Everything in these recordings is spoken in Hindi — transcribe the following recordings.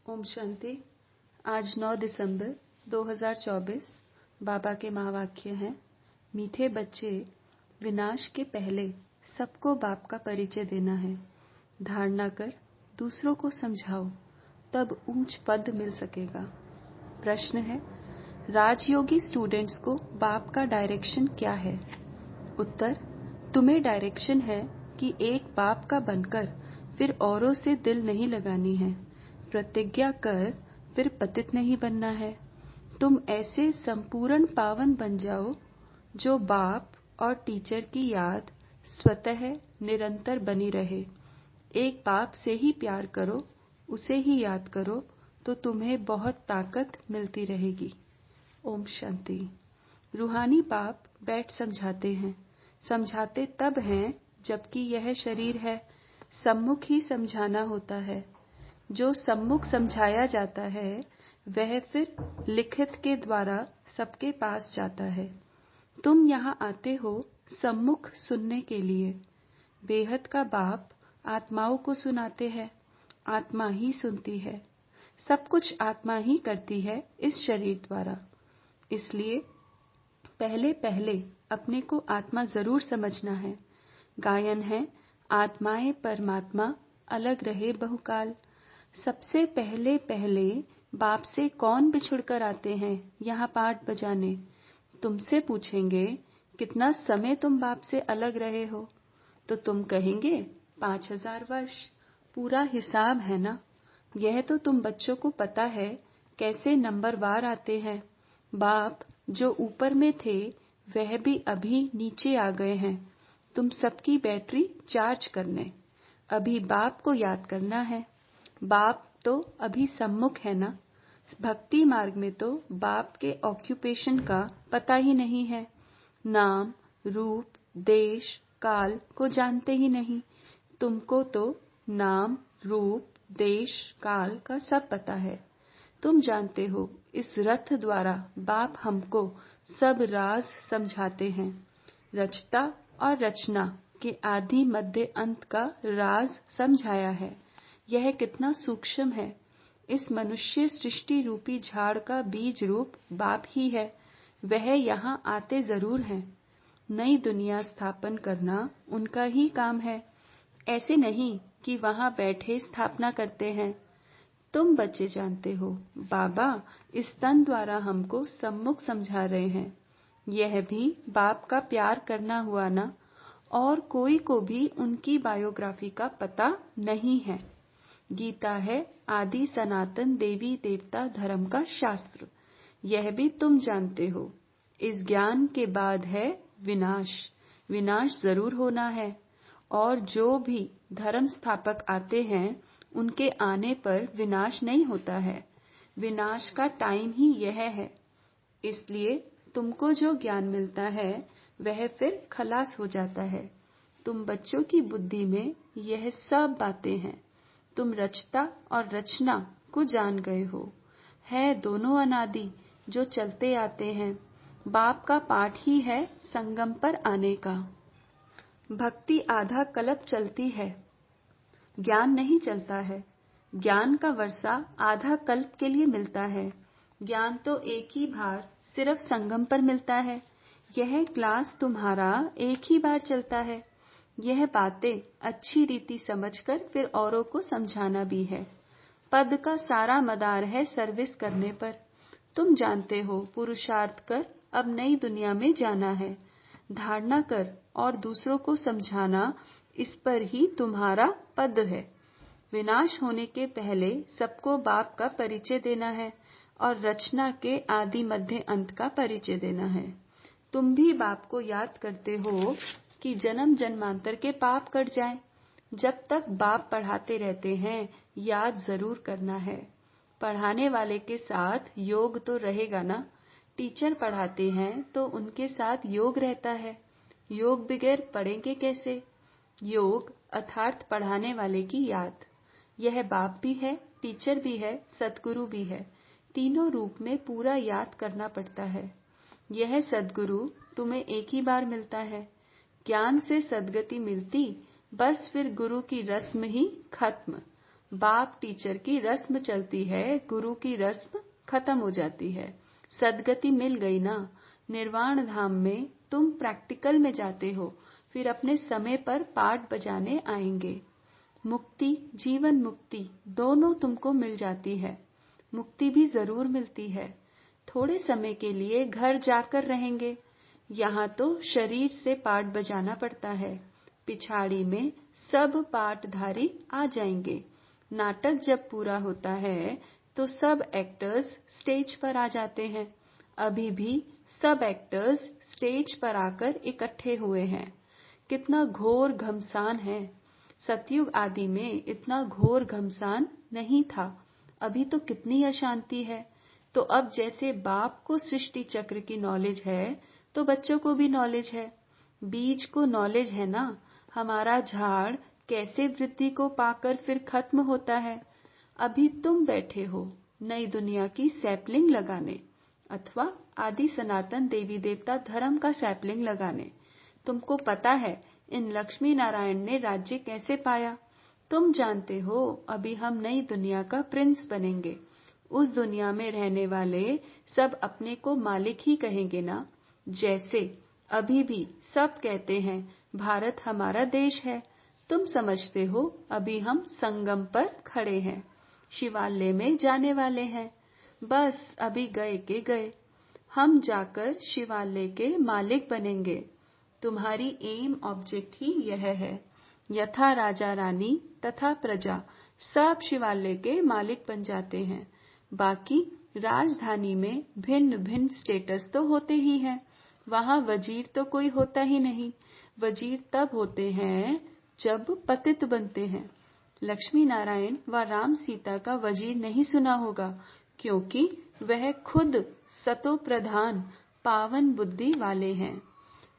ओम शांति। आज 9 दिसंबर 2024 बाबा के महावाक्य हैं, मीठे बच्चे, विनाश के पहले सबको बाप का परिचय देना है। धारणा कर दूसरों को समझाओ, तब ऊंच पद मिल सकेगा। प्रश्न है, राजयोगी स्टूडेंट्स को बाप का डायरेक्शन क्या है? उत्तर, तुम्हें डायरेक्शन है कि एक बाप का बनकर फिर औरों से दिल नहीं लगानी है। प्रतिज्ञा कर फिर पतित नहीं बनना है। तुम ऐसे संपूर्ण पावन बन जाओ जो बाप और टीचर की याद स्वतः निरंतर बनी रहे। एक बाप से ही प्यार करो, उसे ही याद करो, तो तुम्हें बहुत ताकत मिलती रहेगी। ओम शांति। रूहानी बाप बैठ समझाते हैं। समझाते तब हैं जबकि यह शरीर है। सम्मुख ही समझाना होता है। जो सम्मुख समझाया जाता है वह फिर लिखित के द्वारा सबके पास जाता है। तुम यहाँ आते हो सम्मुख सुनने के लिए। बेहद का बाप आत्माओं को सुनाते हैं। आत्मा ही सुनती है। सब कुछ आत्मा ही करती है इस शरीर द्वारा। इसलिए पहले पहले अपने को आत्मा जरूर समझना है। गायन है, आत्माएं परमात्मा अलग रहे बहुकाल। सबसे पहले पहले बाप से कौन बिछुड़कर आते हैं यहाँ पाठ बजाने। तुमसे पूछेंगे कितना समय तुम बाप से अलग रहे हो, तो तुम कहेंगे 5000 वर्ष। पूरा हिसाब है ना। यह तो तुम बच्चों को पता है कैसे नंबरवार आते हैं। बाप जो ऊपर में थे वह भी अभी नीचे आ गए हैं तुम सबकी बैटरी चार्ज करने। अभी बाप को याद करना है। बाप तो अभी सम्मुख है ना। भक्ति मार्ग में तो बाप के ऑक्यूपेशन का पता ही नहीं है। नाम, रूप, देश, काल को जानते ही नहीं। तुमको तो नाम, रूप, देश, काल का सब पता है। तुम जानते हो इस रथ द्वारा बाप हमको सब राज समझाते हैं। रचता और रचना के आदि मध्य अंत का राज समझाया है। यह कितना सूक्ष्म है। इस मनुष्य सृष्टि रूपी झाड़ का बीज रूप बाप ही है। वह यहाँ आते जरूर हैं। नई दुनिया स्थापन करना उनका ही काम है। ऐसे नहीं कि वहाँ बैठे स्थापना करते हैं। तुम बच्चे जानते हो बाबा इस तन द्वारा हमको सम्मुख समझा रहे हैं। यह भी बाप का प्यार करना हुआ ना। और कोई को भी उनकी बायोग्राफी का पता नहीं है। गीता है आदि सनातन देवी देवता धर्म का शास्त्र। यह भी तुम जानते हो। इस ज्ञान के बाद है विनाश। विनाश जरूर होना है। और जो भी धर्म स्थापक आते हैं उनके आने पर विनाश नहीं होता है। विनाश का टाइम ही यह है। इसलिए तुमको जो ज्ञान मिलता है वह फिर खलास हो जाता है। तुम बच्चों की बुद्धि में यह सब बातें हैं। तुम रचता और रचना को जान गए हो। है दोनों अनादि जो चलते आते हैं। बाप का पाठ ही है संगम पर आने का। भक्ति आधा कल्प चलती है, ज्ञान नहीं चलता है। ज्ञान का वर्षा आधा कल्प के लिए मिलता है। ज्ञान तो एक ही बार सिर्फ संगम पर मिलता है। यह क्लास तुम्हारा एक ही बार चलता है। यह बातें अच्छी रीति समझकर फिर औरों को समझाना भी है। पद का सारा मदार है सर्विस करने पर। तुम जानते हो पुरुषार्थ कर अब नई दुनिया में जाना है। धारणा कर और दूसरों को समझाना, इस पर ही तुम्हारा पद है। विनाश होने के पहले सबको बाप का परिचय देना है और रचना के आदि मध्य अंत का परिचय देना है। तुम भी बाप को याद करते हो कि जन्म जन्मांतर के पाप कट जाएं। जब तक बाप पढ़ाते रहते हैं याद जरूर करना है। पढ़ाने वाले के साथ योग तो रहेगा ना। टीचर पढ़ाते हैं तो उनके साथ योग रहता है। योग बगैर पढ़ेंगे कैसे? योग अर्थात पढ़ाने वाले की याद। यह बाप भी है, टीचर भी है, सदगुरु भी है। तीनों रूप में पूरा याद करना पड़ता है। यह सदगुरु तुम्हें एक ही बार मिलता है। ज्ञान से सदगति मिलती, बस फिर गुरु की रस्म ही खत्म। बाप टीचर की रस्म चलती है, गुरु की रस्म खत्म हो जाती है। सदगति मिल गई ना। निर्वाण धाम में तुम प्रैक्टिकल में जाते हो, फिर अपने समय पर पाठ बजाने आएंगे। मुक्ति, जीवन मुक्ति दोनों तुमको मिल जाती है। मुक्ति भी जरूर मिलती है। थोड़े समय के लिए घर जाकर रहेंगे। यहाँ तो शरीर से पाठ बजाना पड़ता है। पिछाड़ी में सब पाठधारी आ जाएंगे। नाटक जब पूरा होता है तो सब एक्टर्स स्टेज पर आ जाते हैं। अभी भी सब एक्टर्स स्टेज पर आकर इकट्ठे हुए हैं। कितना घोर घमसान है। सतयुग आदि में इतना घोर घमसान नहीं था। अभी तो कितनी अशांति है। तो अब जैसे बाप को सृष्टि चक्र की नॉलेज है, तो बच्चों को भी नॉलेज है। बीज को नॉलेज है ना, हमारा झाड़ कैसे वृद्धि को पाकर फिर खत्म होता है। अभी तुम बैठे हो नई दुनिया की सैपलिंग लगाने, अथवा आदि सनातन देवी देवता धर्म का सैपलिंग लगाने। तुमको पता है इन लक्ष्मी नारायण ने राज्य कैसे पाया। तुम जानते हो अभी हम नई दुनिया का प्रिंस बनेंगे। उस दुनिया में रहने वाले सब अपने को मालिक ही कहेंगे ना। जैसे अभी भी सब कहते हैं भारत हमारा देश है। तुम समझते हो अभी हम संगम पर खड़े हैं, शिवालय में जाने वाले हैं। बस अभी गए के गए। हम जाकर शिवालय के मालिक बनेंगे। तुम्हारी एम ऑब्जेक्ट ही यह है। यथा राजा रानी तथा प्रजा सब शिवालय के मालिक बन जाते हैं। बाकी राजधानी में भिन्न भिन्न स्टेटस तो होते ही हैं। वहाँ वजीर तो कोई होता ही नहीं। वजीर तब होते हैं जब पतित बनते हैं। लक्ष्मी नारायण व राम सीता का वजीर नहीं सुना होगा, क्योंकि वह खुद सतो प्रधान पावन बुद्धि वाले हैं।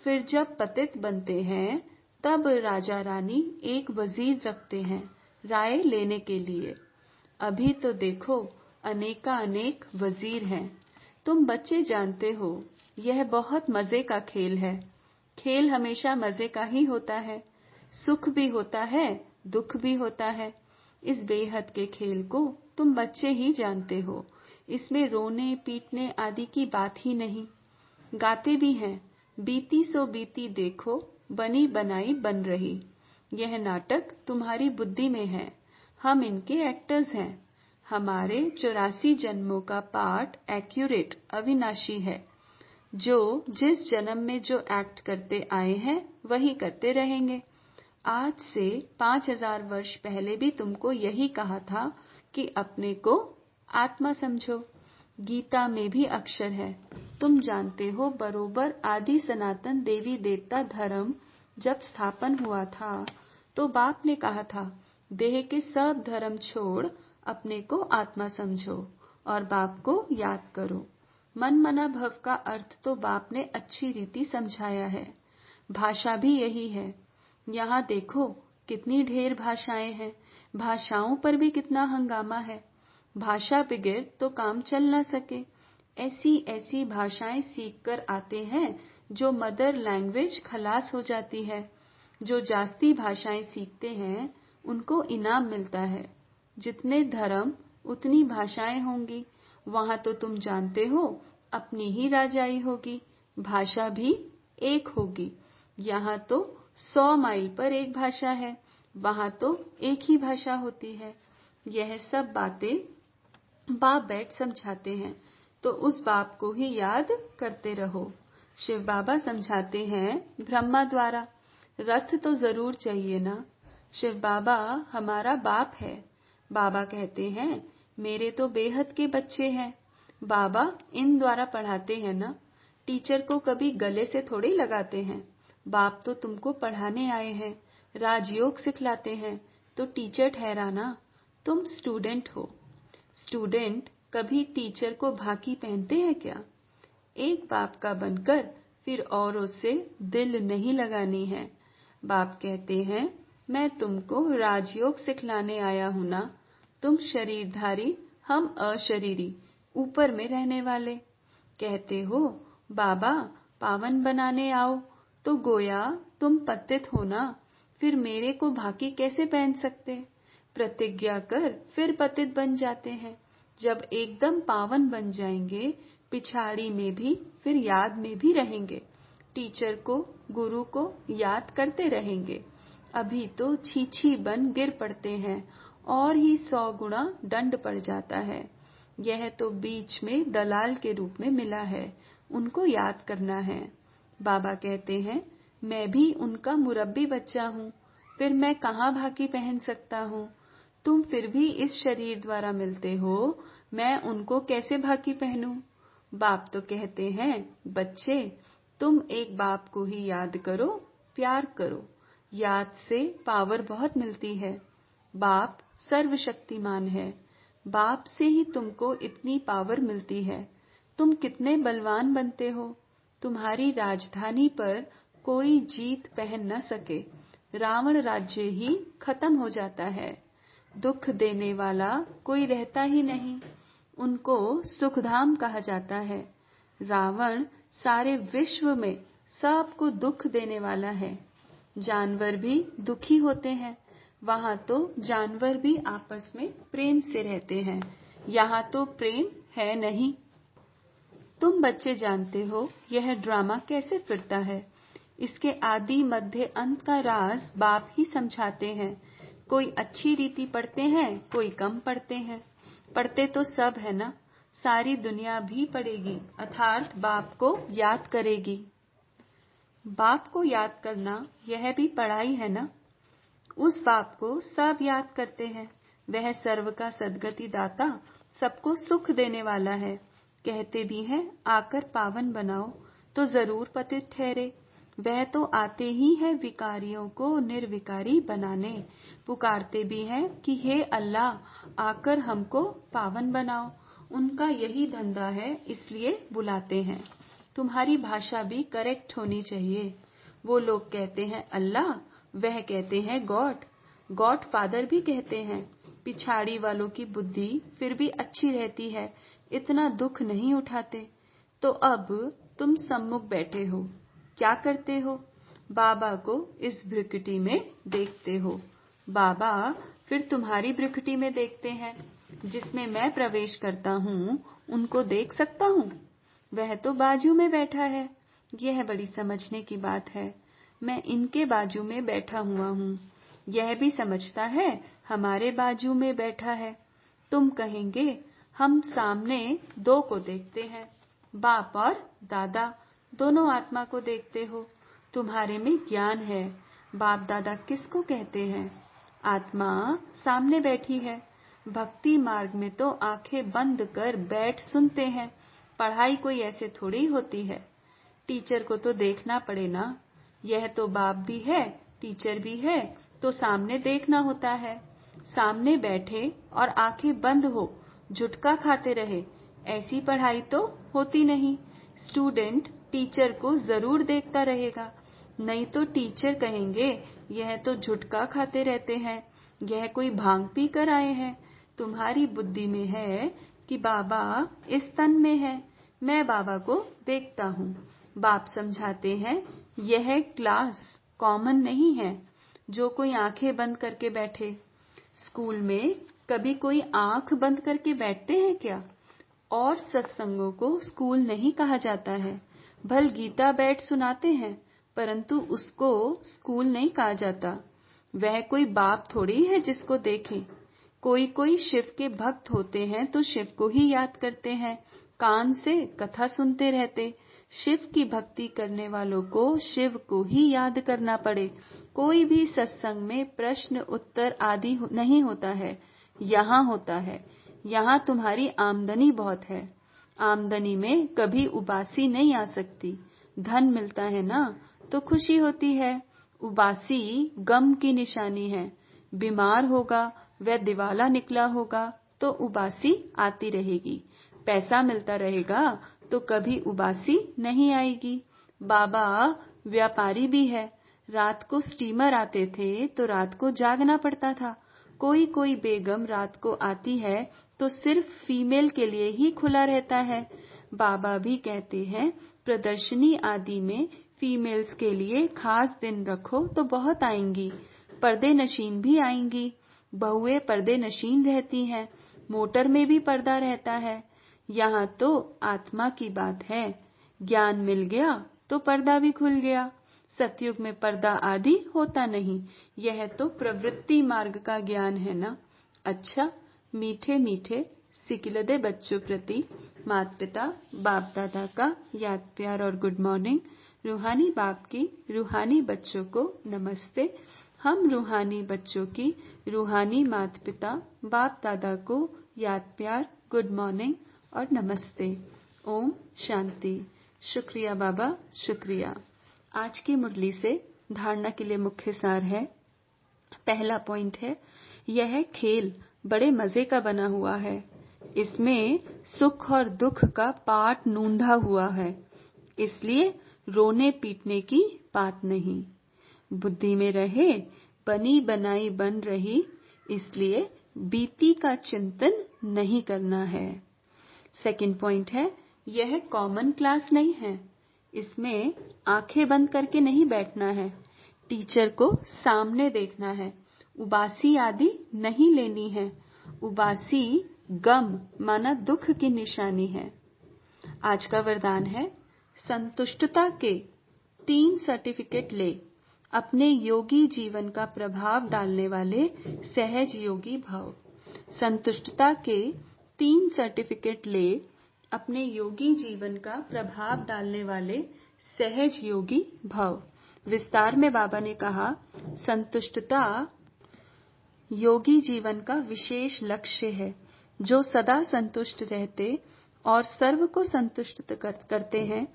फिर जब पतित बनते हैं तब राजा रानी एक वजीर रखते हैं राय लेने के लिए। अभी तो देखो अनेक वजीर हैं। तुम बच्चे जानते हो यह बहुत मजे का खेल है। खेल हमेशा मजे का ही होता है। सुख भी होता है, दुख भी होता है। इस बेहद के खेल को तुम बच्चे ही जानते हो। इसमें रोने पीटने आदि की बात ही नहीं। गाते भी हैं, बीती सो बीती देखो, बनी बनाई बन रही। यह नाटक तुम्हारी बुद्धि में है। हम इनके एक्टर्स हैं। हमारे 84 जन्मों का पाठ एक्यूरेट अविनाशी है। जो जिस जन्म में जो एक्ट करते आए हैं वही करते रहेंगे। आज से 5000 वर्ष पहले भी तुमको यही कहा था कि अपने को आत्मा समझो। गीता में भी अक्षर है। तुम जानते हो बरोबर आदि सनातन देवी देवता धर्म जब स्थापन हुआ था तो बाप ने कहा था देह के सब धर्म छोड़ अपने को आत्मा समझो और बाप को याद करो। मन मना भव का अर्थ तो बाप ने अच्छी रीति समझाया है। भाषा भी यही है। यहाँ देखो कितनी ढेर भाषाएं हैं। भाषाओं पर भी कितना हंगामा है। भाषा बिगड़ तो काम चल ना सके। ऐसी ऐसी भाषाएं सीख कर आते हैं जो मदर लैंग्वेज खलास हो जाती है। जो जास्ती भाषाएं सीखते हैं उनको इनाम मिलता है। जितने धर्म उतनी भाषाएं होंगी। वहाँ तो तुम जानते हो अपनी ही राजाई होगी। भाषा भी एक होगी। यहाँ तो 100 माइल पर एक भाषा है, वहाँ तो एक ही भाषा होती है। यह सब बातें बाप बैठ समझाते हैं, तो उस बाप को ही याद करते रहो। शिव बाबा समझाते हैं ब्रह्मा द्वारा, रथ तो जरूर चाहिए ना। शिव बाबा हमारा बाप है। बाबा कहते हैं मेरे तो बेहद के बच्चे हैं। बाबा इन द्वारा पढ़ाते हैं ना। टीचर को कभी गले से थोड़ी लगाते हैं। बाप तो तुमको पढ़ाने आए हैं, राजयोग सिखलाते हैं, तो टीचर ठहराना। तुम स्टूडेंट हो। स्टूडेंट कभी टीचर को भाकी पहनते हैं क्या? एक बाप का बनकर फिर औरों से दिल नहीं लगानी है। बाप कहते हैं मैं तुमको राजयोग सिखलाने आया हूं ना। तुम शरीरधारी, हम अशरीरी, ऊपर में रहने वाले। कहते हो बाबा पावन बनाने आओ, तो गोया तुम पतित हो ना, फिर मेरे को भाकी कैसे पहन सकते? प्रतिज्ञा कर फिर पतित बन जाते हैं। जब एकदम पावन बन जाएंगे, पिछाड़ी में भी फिर याद में भी रहेंगे। टीचर को, गुरु को याद करते रहेंगे। अभी तो छी बन गिर पड़ते हैं और ही 100 गुना दंड पड़ जाता है। यह तो बीच में दलाल के रूप में मिला है, उनको याद करना है। बाबा कहते हैं, मैं भी उनका मुरब्बी बच्चा हूँ, फिर मैं कहाँ भाकी पहन सकता हूँ। तुम फिर भी इस शरीर द्वारा मिलते हो, मैं उनको कैसे भाकी पहनूं। बाप तो कहते हैं, बच्चे तुम एक बाप को ही याद करो, प्यार करो। याद से पावर बहुत मिलती है। बाप सर्वशक्तिमान है। बाप से ही तुमको इतनी पावर मिलती है। तुम कितने बलवान बनते हो। तुम्हारी राजधानी पर कोई जीत पहन न सके। रावण राज्य ही खत्म हो जाता है। दुख देने वाला कोई रहता ही नहीं। उनको सुखधाम कहा जाता है। रावण सारे विश्व में सबको दुख देने वाला है। जानवर भी दुखी होते हैं। वहाँ तो जानवर भी आपस में प्रेम से रहते हैं। यहाँ तो प्रेम है नहीं। तुम बच्चे जानते हो यह ड्रामा कैसे फिरता है। इसके आदि मध्य अंत का राज बाप ही समझाते हैं। कोई अच्छी रीति पढ़ते हैं, कोई कम पढ़ते हैं। पढ़ते तो सब है ना। सारी दुनिया भी पढ़ेगी, अर्थात बाप को याद करेगी। बाप को याद करना यह भी पढ़ाई है ना। उस बाप को सब याद करते हैं। वह सर्व का सद्गति दाता, सबको सुख देने वाला है। कहते भी हैं, आकर पावन बनाओ, तो जरूर पतित ठहरे। वह तो आते ही है विकारियों को निर्विकारी बनाने। पुकारते भी हैं कि हे अल्लाह, आकर हमको पावन बनाओ। उनका यही धंधा है, इसलिए बुलाते हैं। तुम्हारी भाषा भी करेक्ट होनी चाहिए। वो लोग कहते हैं अल्लाह, वह कहते हैं गॉड। गॉड फादर भी कहते हैं। पिछाड़ी वालों की बुद्धि फिर भी अच्छी रहती है, इतना दुख नहीं उठाते। तो अब तुम सम्मुख बैठे हो, क्या करते हो। बाबा को इस भ्रिकुटी में देखते हो। बाबा फिर तुम्हारी भ्रिकुटी में देखते हैं। जिसमें मैं प्रवेश करता हूँ, उनको देख सकता हूँ। वह तो बाजू में बैठा है। यह बड़ी समझने की बात है। मैं इनके बाजू में बैठा हुआ हूँ। यह भी समझता है हमारे बाजू में बैठा है। तुम कहेंगे हम सामने दो को देखते हैं, बाप और दादा, दोनों आत्मा को देखते हो। तुम्हारे में ज्ञान है। बाप दादा किसको कहते हैं। आत्मा सामने बैठी है। भक्ति मार्ग में तो आंखें बंद कर बैठ सुनते हैं। पढ़ाई कोई ऐसे थोड़ी होती है। टीचर को तो देखना पड़े ना। यह तो बाप भी है, टीचर भी है, तो सामने देखना होता है। सामने बैठे और आंखें बंद हो, झुटका खाते रहे, ऐसी पढ़ाई तो होती नहीं। स्टूडेंट टीचर को जरूर देखता रहेगा, नहीं तो टीचर कहेंगे यह तो झुटका खाते रहते हैं, यह कोई भांग पी कर आए हैं। तुम्हारी बुद्धि में है कि बाबा इस तन में है, मैं बाबा को देखता हूँ। बाप समझाते हैं, यह क्लास कॉमन नहीं है जो कोई आंखें बंद करके बैठे। स्कूल में कभी कोई आंख बंद करके बैठते हैं क्या। और सत्संगों को स्कूल नहीं कहा जाता है। भल गीता बैठ सुनाते हैं, परंतु उसको स्कूल नहीं कहा जाता। वह कोई बाप थोड़ी है जिसको देखें। कोई कोई शिव के भक्त होते हैं तो शिव को ही याद करते हैं, कान से कथा सुनते रहते। शिव की भक्ति करने वालों को शिव को ही याद करना पड़े। कोई भी सत्संग में प्रश्न उत्तर आदि नहीं होता है, यहाँ होता है। यहाँ तुम्हारी आमदनी बहुत है। आमदनी में कभी उबासी नहीं आ सकती। धन मिलता है ना तो खुशी होती है। उबासी गम की निशानी है। बीमार होगा, वह दिवाला निकला होगा तो उबासी आती रहेगी। पैसा मिलता रहेगा तो कभी उबासी नहीं आएगी। बाबा व्यापारी भी है। रात को स्टीमर आते थे तो रात को जागना पड़ता था। कोई कोई बेगम रात को आती है तो सिर्फ फीमेल के लिए ही खुला रहता है। बाबा भी कहते हैं, प्रदर्शनी आदि में फीमेल्स के लिए खास दिन रखो तो बहुत आएंगी। पर्दे नशीन भी आएंगी। बहुएं पर्दे नशीन रहती हैं, मोटर में भी पर्दा रहता है। यहाँ तो आत्मा की बात है। ज्ञान मिल गया तो पर्दा भी खुल गया। सतयुग में पर्दा आदि होता नहीं। यह तो प्रवृत्ति मार्ग का ज्ञान है ना। अच्छा, मीठे मीठे सिकिलदे बच्चों प्रति माता पिता बाप दादा का याद प्यार और गुड मॉर्निंग। रूहानी बाप की रूहानी बच्चों को नमस्ते। हम रूहानी बच्चों की रूहानी माता पिता बाप दादा को याद प्यार गुड मॉर्निंग और नमस्ते। ओम शांति। शुक्रिया बाबा, शुक्रिया। आज की मुरली से धारणा के लिए मुख्य सार है। पहला पॉइंट है, यह खेल बड़े मजे का बना हुआ है। इसमें सुख और दुख का पाठ नूंढा हुआ है, इसलिए रोने पीटने की बात नहीं। बुद्धि में रहे बनी बनाई बन रही, इसलिए बीती का चिंतन नहीं करना है। सेकंड पॉइंट है, यह कॉमन क्लास नहीं है। इसमें आंखें बंद करके नहीं बैठना है, टीचर को सामने देखना है। उबासी आदि नहीं लेनी है। उबासी गम माना दुख की निशानी है। आज का वरदान है, संतुष्टता के 3 सर्टिफिकेट ले, अपने योगी जीवन का प्रभाव डालने वाले सहज योगी भव। संतुष्टता के 3 सर्टिफिकेट ले, अपने योगी जीवन का प्रभाव डालने वाले सहज योगी भव। विस्तार में बाबा ने कहा, संतुष्टता योगी जीवन का विशेष लक्ष्य है। जो सदा संतुष्ट रहते और सर्व को संतुष्ट करते हैं,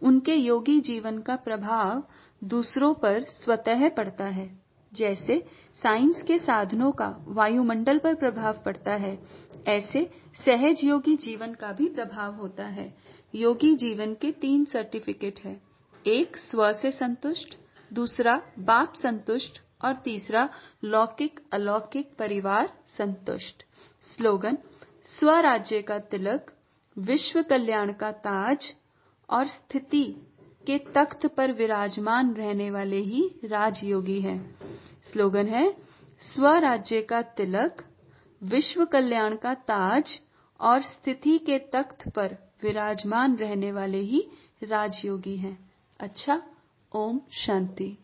उनके योगी जीवन का प्रभाव दूसरों पर स्वतः पड़ता है। जैसे साइंस के साधनों का वायुमंडल पर प्रभाव पड़ता है, ऐसे सहज योगी जीवन का भी प्रभाव होता है। योगी जीवन के 3 सर्टिफिकेट है। एक स्व से संतुष्ट, दूसरा बाप संतुष्ट और तीसरा लौकिक अलौकिक परिवार संतुष्ट। स्लोगन, स्वराज्य का तिलक, विश्व कल्याण का ताज और स्थिति के तख्त पर विराजमान रहने वाले ही राजयोगी हैं। स्लोगन है, स्वराज्य का तिलक, विश्व कल्याण का ताज और स्थिति के तख्त पर विराजमान रहने वाले ही राजयोगी हैं। अच्छा, ओम शांति।